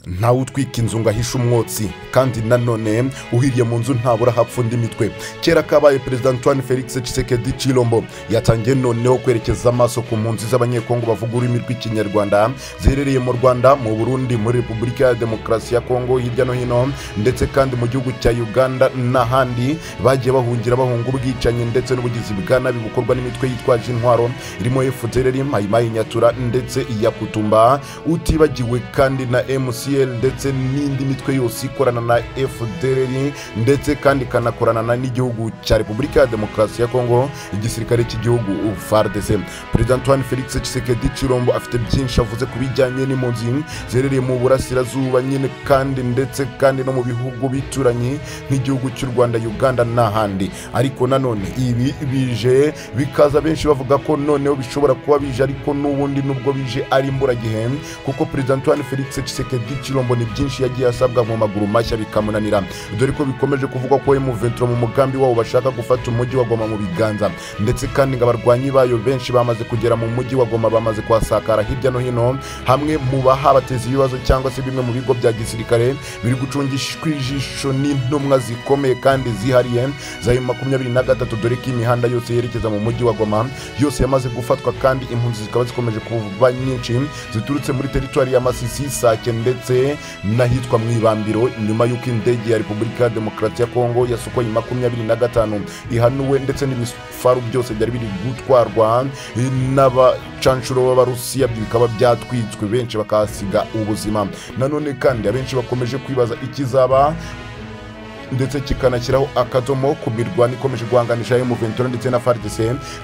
ntawe utwika inzu ngo ahishe umwotsi kandi nanone uhiriye mu nzu ntabura hapfa undi mitwe. Kera kabaye Perezida Antoine Felix Tshisekedi Tshilombo yatangiye noneho kwerekeza amaso ku mpunzi z'abanyekongo bavuga ururimi rw'ikinyarwanda ziherereye mu Rwanda, mu Burundi, muri Repubulika ya Demokarasi ya Kongo, hirya no hino ndetse kandi mu gihugu cya Uganda n'ahandi bagiye bahungira bahunga ubwicanyi ndetse n'ubugizi bwa nabi bukorwa n'imitwe yitwaje intwaro irimo FDLR, Mai Mai Nyatura ndetse iya Kutumba, utibagiwe kandi na MCL ndetse n'indi mitwe yose ikorana na FDLR ndetse kandi kanakorana n'igihugu cya Repubulika ya Demokarasi ya Kongo, igisirikare cy'igihugu FARDC. Perezida Antoine Felix Tshisekedi Tshilombo afite byinshi avuze ku bijyanye n'impunzi zerereye mu burasirazuba nyine kandi ndetse kandi no mu bihugu bituranye nk'igihugu cy'u Rwanda, Uganda n'ahandi. Ariko nanone ibi bije bikaza benshi bavuga ko noneho bishobora kuba bije ariko n'ubundi nubwo bije ari imburagihe, kuko Perezida Antoine Felix Tshisekedi Tshilombo ni byinshi yagiye asabwa mu maguru mashya bikamunanira, dore ko bikomeje kuvugwa ko M23 mu mugambi wabo bashaka gufata umujyi wa Goma mu biganza ndetse kandi ngo abarwanyi bayo benshi bamaze kugera mu mujyi wa Goma, bamaze kwasakara hirya no hino, hamwe mu bahabateza ibibazo cyangwa se bimwe mu bigo bya gisirikare biri gucungishwa ijisho n'intumwa zikomeye kandi zihariye za M23, dore ko imihanda yose yerekeza mu mujyi wa Goma yose yamaze gufatwa kandi impunzi zikaba zikomeje kuba nyinshi ziturutse muri teritwari ya Masisi, Sake ndetse n'ahitwa mu Ibambiro, nyuma y'uko indege ya Repubulika ya Demokarasi ya Kongo ya Sukhoi 25 ihanuwe ndetse n'ibifaru byose byari biri gutwarwa n'abacanshuro b'Abarusiya bikaba byatwitswe, benshi bakahasiga ubuzima. Nanone kandi abenshi bakomeje kwibaza ikizaba ndetse kikanashyiraho akadomo ku mirwano ikomeje guhanganisha M23 ndetse na FARDC,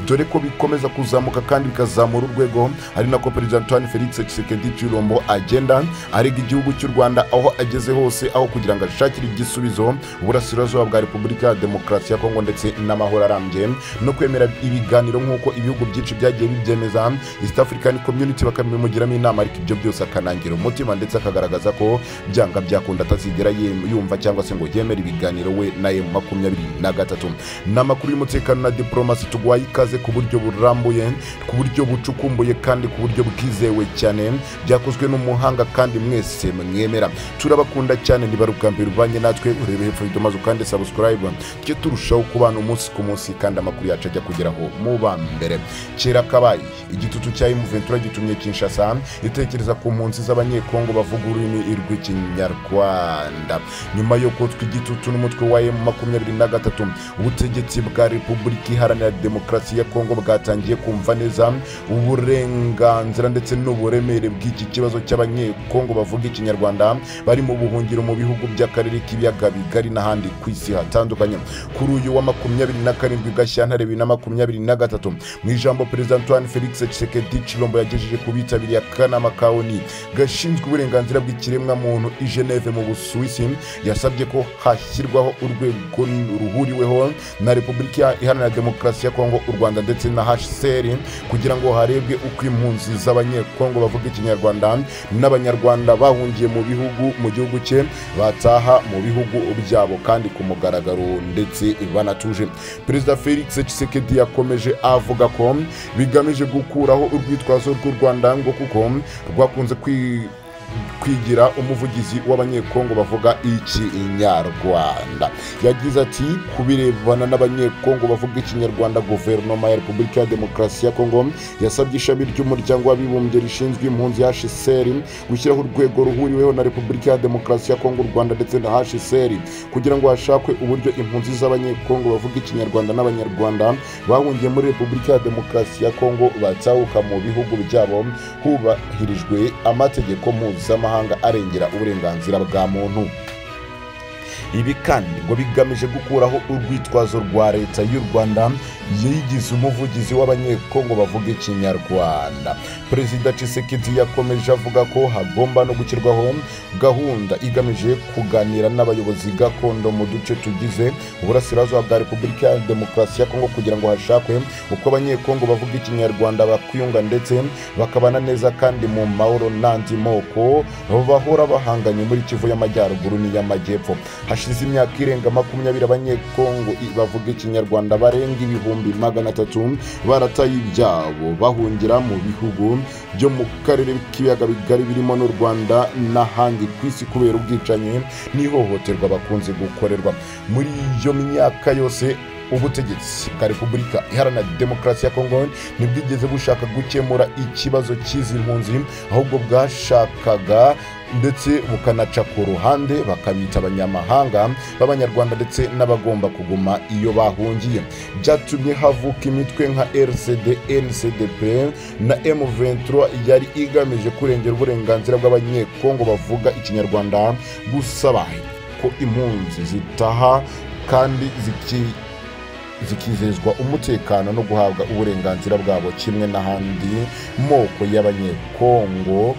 dore ko bikomeza kuzamuka kandi bikazamura urwego, ari nako Perezida Antoine Felix Tshisekedi Tshilombo agenda arega igihugu cy'u Rwanda aho ageze hose, aho kugira ngo ashakire igisubizo uburasirazuba bwa Repubulika ya Demokarasi ya Kongo ndetse n'amahoro arambye no kwemera ibiganiro nk'uko ibihugu byinshi byagiye bibyemeza, East African Community bakamugiramo inama, ariko ibyo byose akanangira umutima ndetse akagaragaza ko byanga byakunda atazigera yumva cyangwa se ngo yemere ibiganiro we na M23. N'amakuru y'umutekano na diplomasi tugwaye ikaze ku buryo burambuye, ku buryo bucukumbuye kandi ku buryo bwizewe cyane, byakozwe n'umuhanga kandi mwese mwemera. Turabakunda cyane, nibarugambira ubanye natwe, urebe hepfo y'amazu kandi subscribe, tujye turushaho kubana umunsi ku munsi kandi amakuru yacu ajya kugeraho mu bambere. Kera kabaye igitutu cya M23 gitumye Kinshasa itekereza ku mpunzi z'abanyekongo bavuga ururimi rw'ikinyarwanda, nyuma yo kotswa igitutu n'umutwe wa M23 ubutegetsi bwa Repubulika Iharanira Demokarasi ya Kongo bwatangiye kumva neza uburenganzira ndetse n'uburemere bw'iki kibazo cy'abanyekongo bavuga ikinyarwanda bari mu buhungiro mu bihugu by'akarere k'ibiyaga bigari n'ahandi ku isi hatandukanye. Kuri uyu wa 27 Gashyantare 2023 mu ijambo Perezida Antoine Felix Tshisekedi Tshilombo yagejeje ku bitabiriye akanama ka ONU gashinzwe uburenganzira bw'ikiremwa muntu i Geneve mu Busuwisi, yasabye ko hashyirwaho urwego ruhuriweho na Repubulika Iharanira Demokarasi ya Kongo, u Rwanda ndetse na HCR kugira ngo harebwe uko impunzi z'abanyekongo bavuga ikinyarwanda n'abanyarwanda bahungiye mu gihugu cye bataha mu bihugu byabo kandi ku mugaragaro ndetse banatuje. Perezida Felix Tshisekedi yakomeje avuga ko bigamije gukuraho urwitwazo rw'u Rwanda ngo kuko rwakunze kwigira umuvugizi w'abanyekongo bavuga ikinyarwanda. Yagize ati kubirebana n'abanyekongo bavuga ikinyarwanda, guverinoma ya Repubulika ya Demokarasi ya Kongo yasabye ishami ry'umuryango w'abibumbye rishinzwe impunzi HCR gushyiraho urwego ruhuriweho na Repubulika ya Demokarasi ya Kongo, u Rwanda ndetse na HCR kugira ngo hashakwe uburyo impunzi z'abanyekongo bavuga ikinyarwanda n'abanyarwanda bahungiye muri Repubulika ya Demokarasi ya Kongo batahuka mu bihugu byabo hubahirijwe amategeko mpuzamahanga arengera uburenganzira bwa muntu. Ibi kandi ngo bigamije gukuraho urwitwazo rwa leta y'u Rwanda yigize umuvugizi w'abanyekongo bavuga ikinyarwanda. Perezida Tshisekedi yakomeje avuga ko hagomba no gukirwaho gahunda igamije kuganira n'abayobozi gakondo mu duce tugize uburasirazuba bwa Repubulika ya Demokarasi ya Kongo kugira ngo hashakwe uko abanyekongo bavuga ikinyarwanda bakwiyunga ndetse bakabana neza kandi mu mahoro n'andi moko bahora bahanganye muri Kivu y'Amajyaruguru n'iy'Amajyepfo. Hashize imyaka irenga 20 abanyekongo bavuga ikinyarwanda barenga ibihumbi ibihumbi 300 barataye ibyabo bahungira mu bihugu byo mu karere k'ibiyaga bigari birimo n'u Rwanda n'ahandi ku isi kubera ubwicanyi n'ihohoterwa bakunze gukorerwa. Muri iyo myaka yose ubutegetsi bwa Repubulika Iharanira Demokarasi ya Kongo ntibwigeze bushaka gukemura ikibazo cy'izi mpunzi, ahubwo bwashakaga ndetse bukanaca ku ruhande bakabita abanyamahanga b'abanyarwanda ndetse n'abagomba kuguma iyo bahungiye. Byatumye havuka imitwe nka RCD, NCDP na M23 yari igamije kurengera uburenganzira bw'abanyekongo bavuga ikinyarwanda, gusaba ko impunzi zitaha kandi zikizezwa umutekano no guhabwa uburenganzira bwabo kimwe n'ahandi moko y'abanyekongo.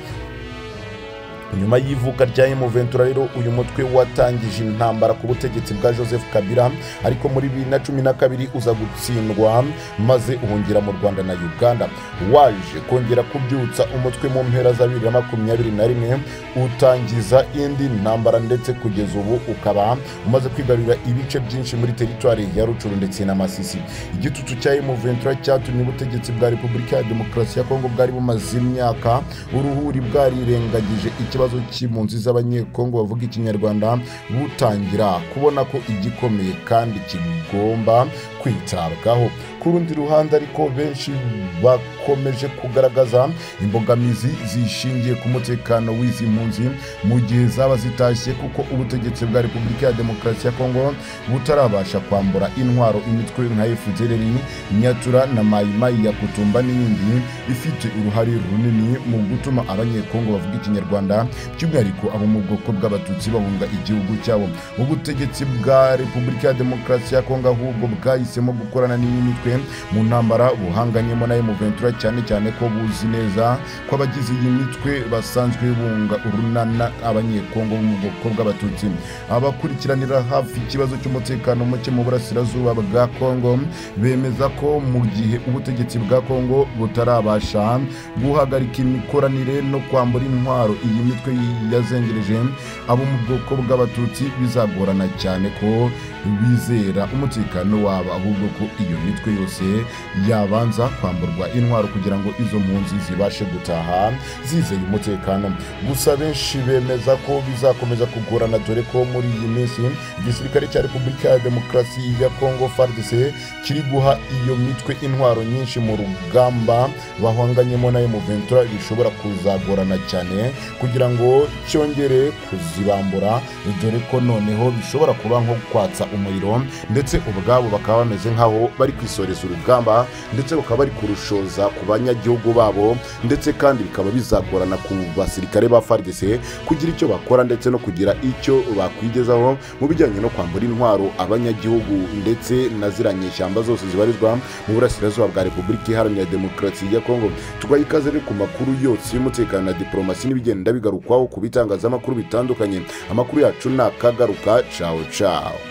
Nyuma y'ivuka rya M23 rero uyu mutwe watangije intambara ku butegetsi bwa Joseph Kabila, ariko muri 2012 uza gutsindwa maze uhungira mu Rwanda na Uganda. Waje kongera kubyutsa umutwe mu mpera za 2021 utangiza indi ntambara ndetse kugeza ubu ukaba umaze kwigarurira ibice byinshi muri teritwari ya Rucuru ndetse na Masisi. Igitutu cya M23 cyatumye ubutegetsi bwa Repubulika ya Demokarasi ya Kongo bwari bumaze imyaka uruhuri bwarirengagije ikibazo cy'impunzi z'abanyekongo bavuga ikinyarwanda butangira kubona ko igikomeye kandi kigomba kwitabwaho. Ku rundi ruhande ariko benshi bakomeje kugaragaza imbogamizi zishingiye ku mutekano w'izi mpunzi mu gihe zaba zitashye, kuko ubutegetsi bwa Repubulika ya Demokarasi ya Kongo butarabasha kwambura intwaro imitwe nka FDLR, Nyatura na Maimai ya Kutumba n'iyindi ifite uruhare runini mu gutuma abanyekongo bavuga ikinyarwanda by'umwihariko abo mu bwoko bw'abatutsi bahunga igihugu cyabo. Ubutegetsi bwa Repubulika ya Demokarasi ya Kongo ahubwo bwahisemo gukorana n'iyi mitwe mu ntambara buhanganyemo na M23, cyane cyane ko buzi neza ko abagize iyi mitwe basanzwe bunga urunana abanyekongo mu bwoko bw'abatutsi. Abakurikiranira hafi ikibazo cy'umutekano muke mu burasirazuba bwa Kongo bemeza ko mu gihe ubutegetsi bwa Kongo butarabasha guhagarika imikoranire no kwambura intwaro iyi mitwe yazengereje abo mu bwoko bw'abatutsi, bizagorana cyane ko bizera umutekano wabo, ahubwo ko iyo mitwe yose yabanza kwamburwa intwaro kugira ngo izo mpunzi zibashe gutaha zizeye umutekano. Gusa benshi bemeza ko bizakomeza kugorana, dore ko muri iyi minsi igisirikare cya Repubulika ya Demokarasi ya Kongo FARDC kiri guha iyo mitwe intwaro nyinshi mu rugamba bahanganyemo na M23, bishobora kuzagorana cyane kugira ngo cyongere kuzibambura, dore ko noneho bishobora kuba nko kwatsa umuriro, ndetse ubwabo bakaba bameze nkaho bari kwisoreza urugamba ndetse bakaba bari kurushoza ku banyagihugu babo, ndetse kandi bikaba bizagorana ku basirikare ba FARDC kugira icyo bakora ndetse no kugira icyo bakwigezaho mu bijyanye no kwambura intwaro abanyagihugu ndetse na ziranye ishyamba zose zibarizwa mu burasirazuba bwa Repubulika Iharanira Demokarasi ya Kongo. Tugwaye ikaze ku makuru yose y'umutekano na diplomasi n'ibigenda bigarukwaho ku bitangazamakuru bitandukanye. Amakuru yacu nakagaruka. Ciao ciao.